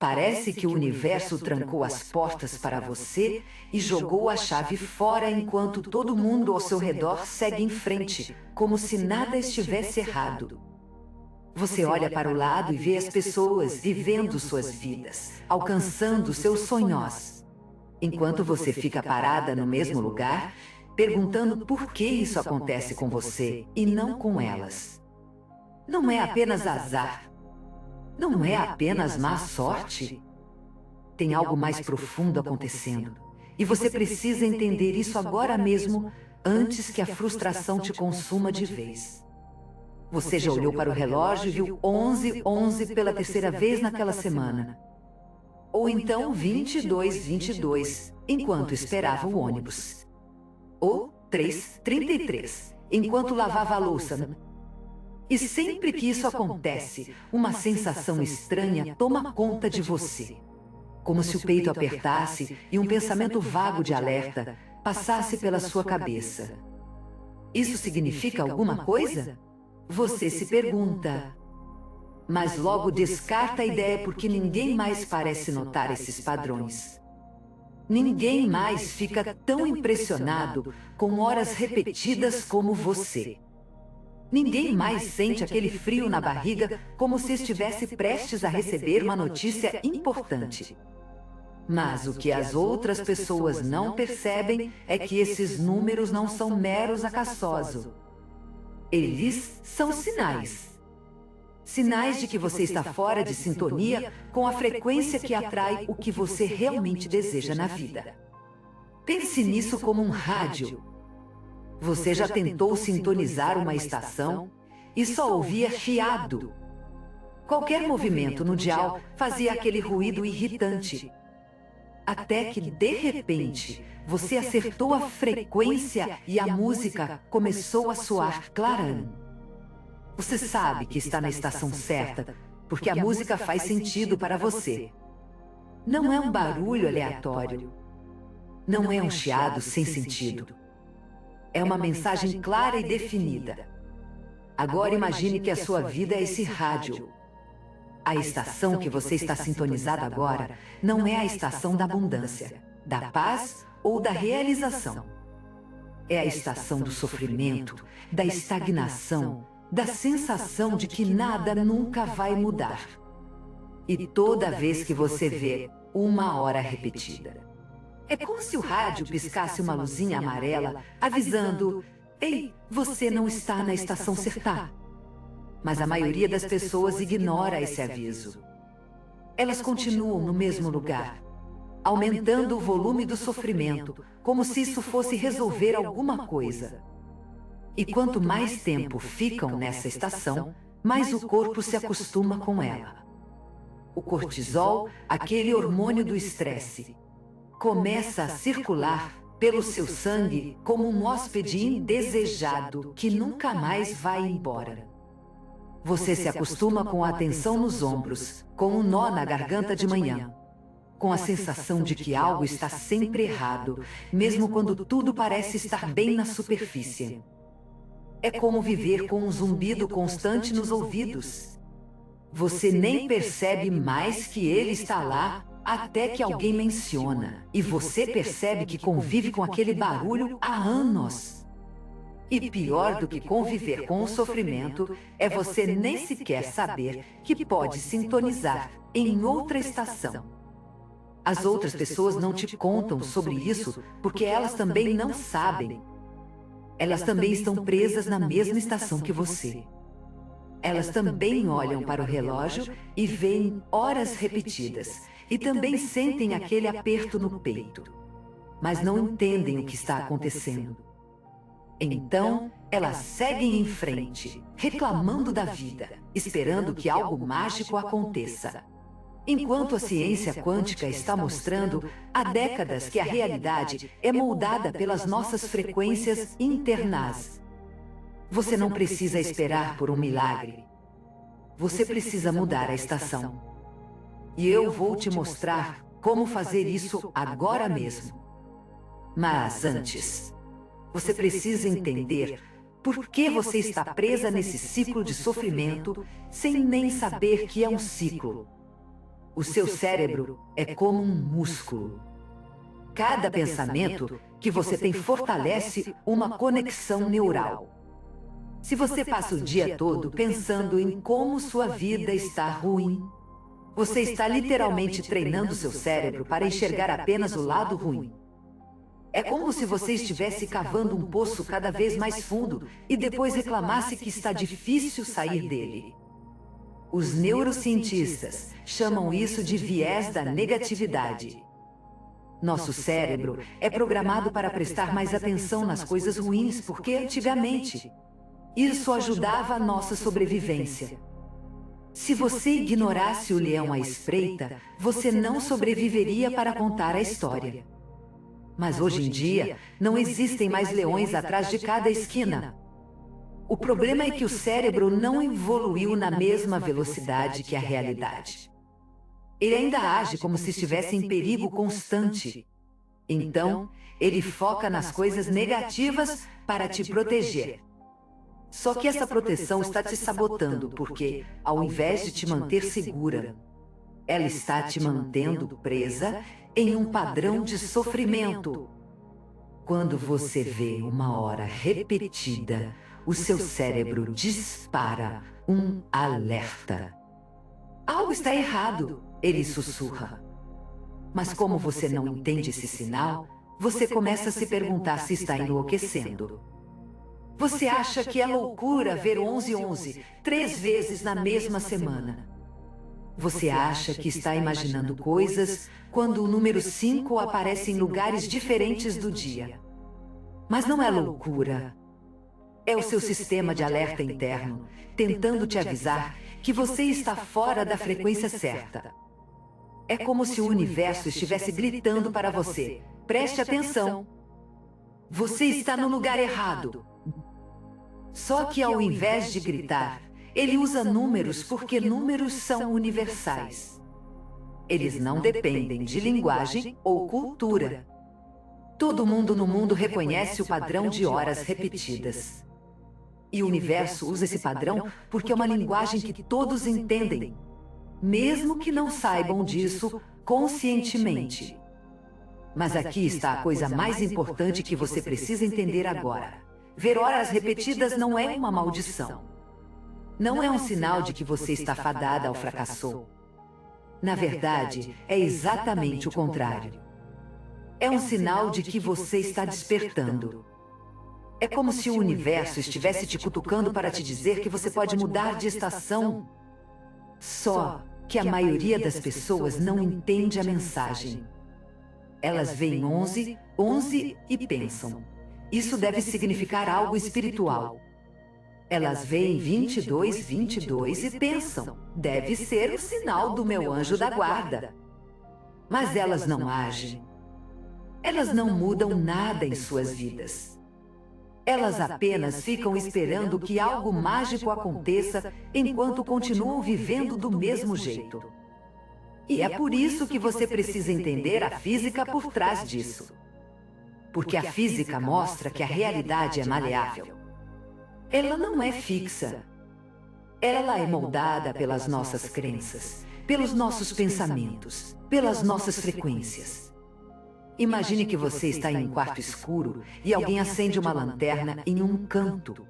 Parece que o universo trancou as portas para você e jogou a chave fora enquanto todo mundo ao seu redor segue em frente, como se nada estivesse errado. Você olha para o lado e vê as pessoas vivendo suas vidas, alcançando seus sonhos, enquanto você fica parada no mesmo lugar, perguntando por que isso acontece com você e não com elas. Não é apenas azar. Não é apenas má sorte. Tem algo mais profundo acontecendo. E você precisa entender isso agora mesmo, antes que a frustração te consuma de vez. Você já olhou para o relógio e viu 11:11 pela terceira vez naquela semana. Ou então 22:22, enquanto esperava o ônibus. Ou 3:33, enquanto lavava a louça. E sempre que isso acontece, uma sensação estranha toma conta de você. Como se o peito apertasse e um pensamento vago de alerta passasse pela sua cabeça. Isso significa alguma coisa? Você se pergunta. Mas logo descarta a ideia porque ninguém mais parece notar esses padrões. Ninguém mais fica tão impressionado com horas repetidas como você. Ninguém mais sente aquele frio na barriga como se estivesse prestes a receber uma notícia importante. Mas o que as outras pessoas não percebem é que esses números não são meros acassos. Eles são sinais. Sinais de que você está fora de sintonia com a frequência que atrai o que você realmente deseja na vida. Pense nisso como um rádio. Você já tentou sintonizar uma estação e só ouvia chiado. Qualquer movimento no dial fazia aquele ruído irritante. Até que, de repente, você acertou a frequência e a música começou a soar clarão. Você sabe que está na estação certa, porque a música faz sentido para você. Não é um barulho aleatório. Não é um chiado sem sentido. É uma mensagem clara e definida. Agora imagine que a sua vida é esse rádio. A estação que você está sintonizada agora não é a estação da abundância, da paz ou da realização. É a estação do sofrimento, da estagnação, da sensação de que nada nunca vai mudar. E toda vez que você vê uma hora repetida, é como se o rádio piscasse uma luzinha amarela, avisando: "Ei, você não está na estação certa." Mas a maioria das pessoas ignora esse aviso. Elas continuam no mesmo lugar, aumentando o volume do sofrimento, como se isso fosse resolver alguma coisa. E quanto mais tempo ficam nessa estação, mais o corpo se acostuma com ela. O cortisol, aquele hormônio do estresse, começa a circular pelo seu sangue como um hóspede indesejado que nunca mais vai embora. Você se acostuma com a tensão nos ombros, com um nó na garganta de manhã, com a sensação de que algo está sempre errado, mesmo quando tudo parece estar bem na superfície. É como viver com um zumbido constante nos ouvidos. Você nem percebe mais que ele está lá, até que alguém menciona, e você percebe que convive com aquele barulho há anos. E pior do que conviver com o sofrimento é você nem sequer saber que pode sintonizar em outra estação. As outras pessoas não te contam sobre isso porque elas também não sabem. Elas também estão presas na mesma estação que você. Elas também olham para o relógio e veem horas repetidas, e também sentem aquele aperto no peito, mas não entendem o que está acontecendo. Então, elas seguem em frente, reclamando da vida, esperando que algo mágico aconteça. Enquanto a ciência quântica está mostrando há décadas que a realidade é moldada pelas nossas frequências internas. Você não precisa esperar por um milagre. Você precisa mudar a estação. E eu vou te mostrar como fazer isso agora mesmo. Mas antes, você precisa entender por que você está presa nesse ciclo de sofrimento sem nem saber que é um ciclo. O seu cérebro é como um músculo. Cada pensamento que você tem fortalece uma conexão neural. Se você passa o dia todo pensando em como sua vida está ruim, você está literalmente treinando seu cérebro para enxergar apenas o lado ruim. É como se você estivesse cavando um poço cada vez mais fundo e depois reclamasse que está difícil sair dele. Os neurocientistas chamam isso de viés da negatividade. Nosso cérebro é programado para prestar mais atenção nas coisas ruins porque, antigamente, isso ajudava a nossa sobrevivência. Se você ignorasse o leão à espreita, você não sobreviveria para contar a história. Mas hoje em dia, não existem mais leões atrás de cada esquina. O problema é que o cérebro não evoluiu na mesma velocidade que a realidade. Ele ainda age como se estivesse em perigo constante. Então, ele foca nas coisas negativas para te proteger. Só que essa proteção está te sabotando porque, ao invés de te manter segura, ela está te mantendo presa em um padrão de sofrimento. Quando você vê uma hora repetida, o seu cérebro dispara um alerta. Algo está errado, ele sussurra. Mas como você não entende esse sinal, você começa a se perguntar se está enlouquecendo. Você acha que é loucura ver 1111 3 vezes na mesma semana. Você acha que está imaginando coisas quando o número 5 aparece em lugares diferentes do dia. Mas não é loucura. É o seu sistema de alerta interno tentando te avisar que você está fora da frequência certa. É como se o universo estivesse gritando para você: preste atenção. Você está no lugar errado. Só que ao invés de gritar, ele usa números porque números são universais. Eles não dependem de linguagem ou cultura. Todo mundo no mundo reconhece o padrão de horas repetidas. E o universo usa esse padrão porque é uma linguagem que todos entendem, mesmo que não saibam disso conscientemente. Mas aqui está a coisa mais importante que você precisa entender agora. Ver horas repetidas não é uma maldição. Não é um sinal de que você está fadada ao fracasso. Na verdade, é exatamente o contrário. É um sinal de que você está despertando. É como se o universo estivesse te cutucando para te dizer que você pode mudar de estação. Só que a maioria das pessoas não entende a mensagem. Elas veem 11, 11 e pensam: isso deve significar algo espiritual. Elas veem 22, 22 e pensam: deve ser o sinal do meu anjo da guarda. Mas elas não agem. Elas não mudam nada em suas vidas. Elas apenas ficam esperando que algo mágico aconteça enquanto continuam vivendo do mesmo jeito. E é por isso que você precisa entender a física por trás disso. Porque a física mostra que a realidade é maleável. Ela não é fixa. Ela é moldada pelas nossas crenças, pelos nossos pensamentos, pelas nossas frequências. Imagine que você está em um quarto escuro e alguém acende uma lanterna em um canto.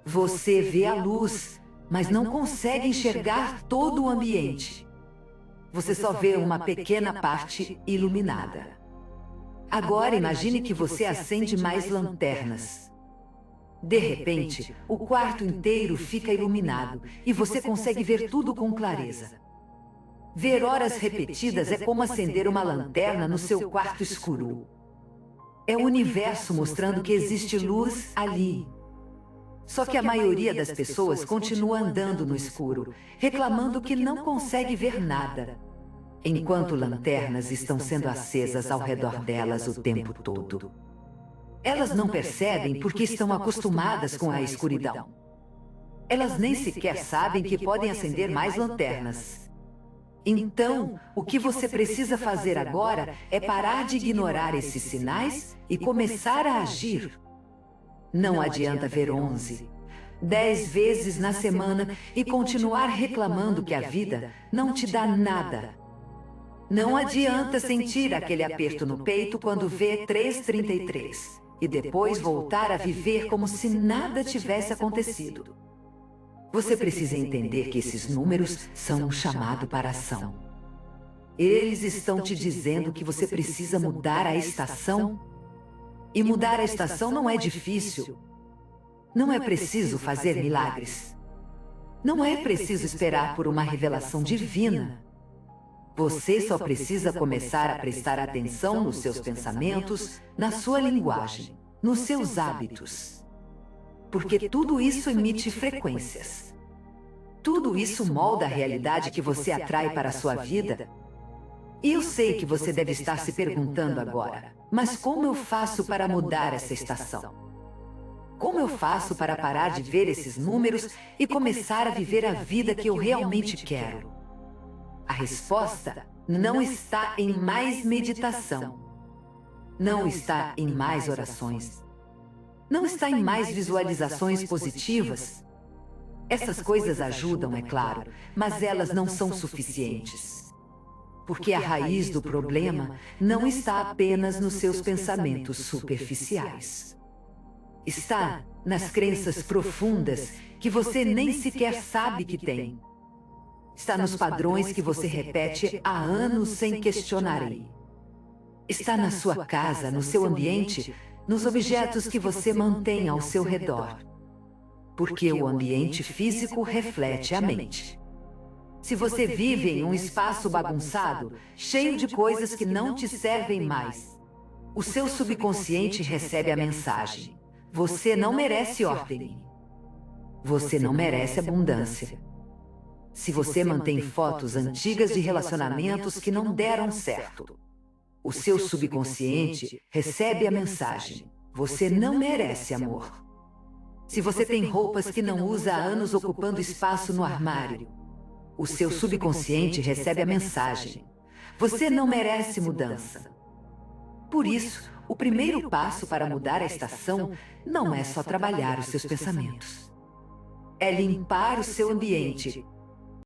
Você vê a luz, mas não consegue enxergar todo o ambiente. Você só vê uma pequena parte iluminada. Agora imagine que você acende mais lanternas. De repente, o quarto inteiro fica iluminado e você consegue ver tudo com clareza. Ver horas repetidas é como acender uma lanterna no seu quarto escuro. É o universo mostrando que existe luz ali. Só que a maioria das pessoas continua andando no escuro, reclamando que não consegue ver nada, enquanto lanternas estão sendo acesas ao redor delas o tempo todo. Elas não percebem porque estão acostumadas com a escuridão. Elas nem sequer sabem que podem acender mais lanternas. Então, o que você precisa fazer agora é parar de ignorar esses sinais e começar a agir. Não adianta ver 11, 10 vezes na semana e continuar reclamando que a vida não te dá nada. Não adianta sentir aquele aperto no peito quando vê 3,33 e depois voltar a viver como se nada tivesse acontecido. Você precisa entender que esses números são um chamado para a ação. Eles estão te dizendo que você precisa mudar a estação. E mudar a estação não é difícil. Não é preciso fazer milagres. Não é preciso esperar por uma revelação divina. Você só precisa começar a prestar atenção nos seus pensamentos, na sua linguagem, nos seus hábitos. Porque tudo isso emite frequências. Tudo isso molda a realidade que você atrai para a sua vida. E eu sei que você deve estar se perguntando agora, mas como eu faço para mudar essa estação? Como eu faço para parar de ver esses números e começar a viver a vida que eu realmente quero? A resposta não está em mais meditação. Não está em mais orações. Não está em mais visualizações positivas. Essas coisas ajudam, é claro, mas elas não são suficientes. Porque a raiz do problema não está apenas nos seus pensamentos superficiais. Está nas crenças profundas que você nem sequer sabe que tem. Está nos padrões que você repete há anos sem questionar. Está na sua casa, no seu ambiente, nos objetos que você mantém ao seu redor. Porque o ambiente físico reflete a mente. Se você vive em um espaço bagunçado, cheio de coisas que não te servem mais, o seu subconsciente recebe a mensagem: você não merece ordem. Você não merece abundância. Se você mantém fotos antigas de relacionamentos que não deram certo, o seu subconsciente recebe a mensagem: você não merece amor. Se você tem roupas que não usa há anos ocupando espaço no armário, o seu subconsciente recebe a mensagem: você não merece mudança. Por isso, o primeiro passo para mudar a estação não é só trabalhar os seus pensamentos. É limpar o seu ambiente